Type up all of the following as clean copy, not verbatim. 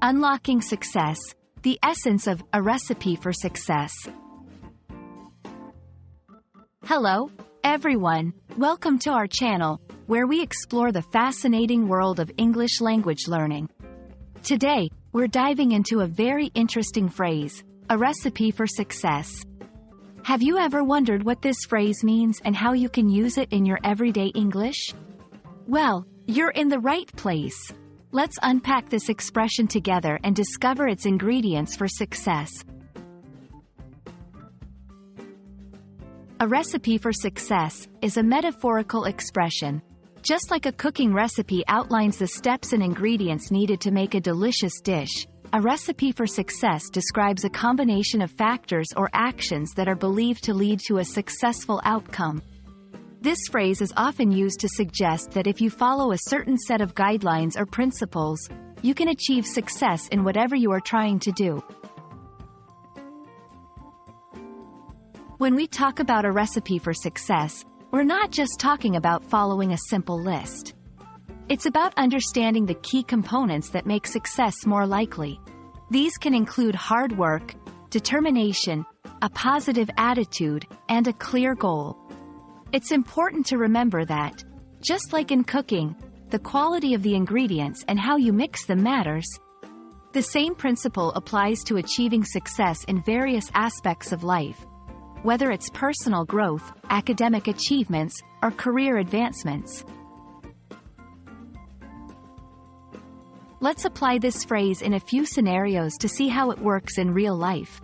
Unlocking Success, the essence of A Recipe for Success. Hello, everyone. Welcome to our channel, where we explore the fascinating world of English language learning. Today, we're diving into a very interesting phrase, a recipe for success. Have you ever wondered what this phrase means and how you can use it in your everyday English? Well, you're in the right place. Let's unpack this expression together and discover its ingredients for success. A recipe for success is a metaphorical expression. Just like a cooking recipe outlines the steps and ingredients needed to make a delicious dish, a recipe for success describes a combination of factors or actions that are believed to lead to a successful outcome. This phrase is often used to suggest that if you follow a certain set of guidelines or principles, you can achieve success in whatever you are trying to do. When we talk about a recipe for success, we're not just talking about following a simple list. It's about understanding the key components that make success more likely. These can include hard work, determination, a positive attitude, and a clear goal. It's important to remember that, just like in cooking, the quality of the ingredients and how you mix them matters. The same principle applies to achieving success in various aspects of life, whether it's personal growth, academic achievements, or career advancements. Let's apply this phrase in a few scenarios to see how it works in real life.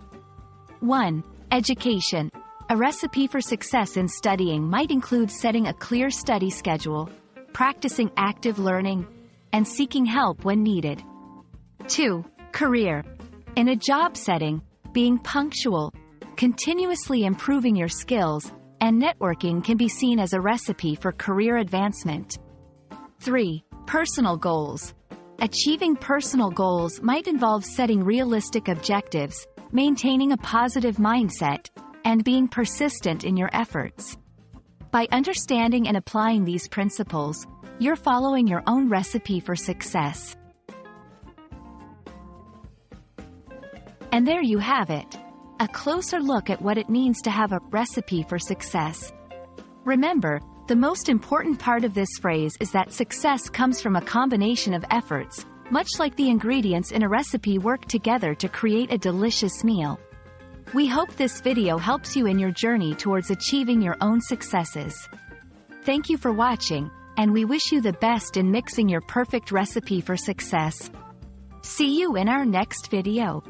1. Education. A recipe for success in studying might include setting a clear study schedule, practicing active learning, and seeking help when needed. 2. Career. In a job setting, being punctual, continuously improving your skills, and networking can be seen as a recipe for career advancement. 3. Personal goals. Achieving personal goals might involve setting realistic objectives, maintaining a positive mindset, and being persistent in your efforts. By understanding and applying these principles, you're following your own recipe for success. And there you have it. A closer look at what it means to have a recipe for success. Remember, the most important part of this phrase is that success comes from a combination of efforts, much like the ingredients in a recipe work together to create a delicious meal. We hope this video helps you in your journey towards achieving your own successes. Thank you for watching, and we wish you the best in mixing your perfect recipe for success. See you in our next video.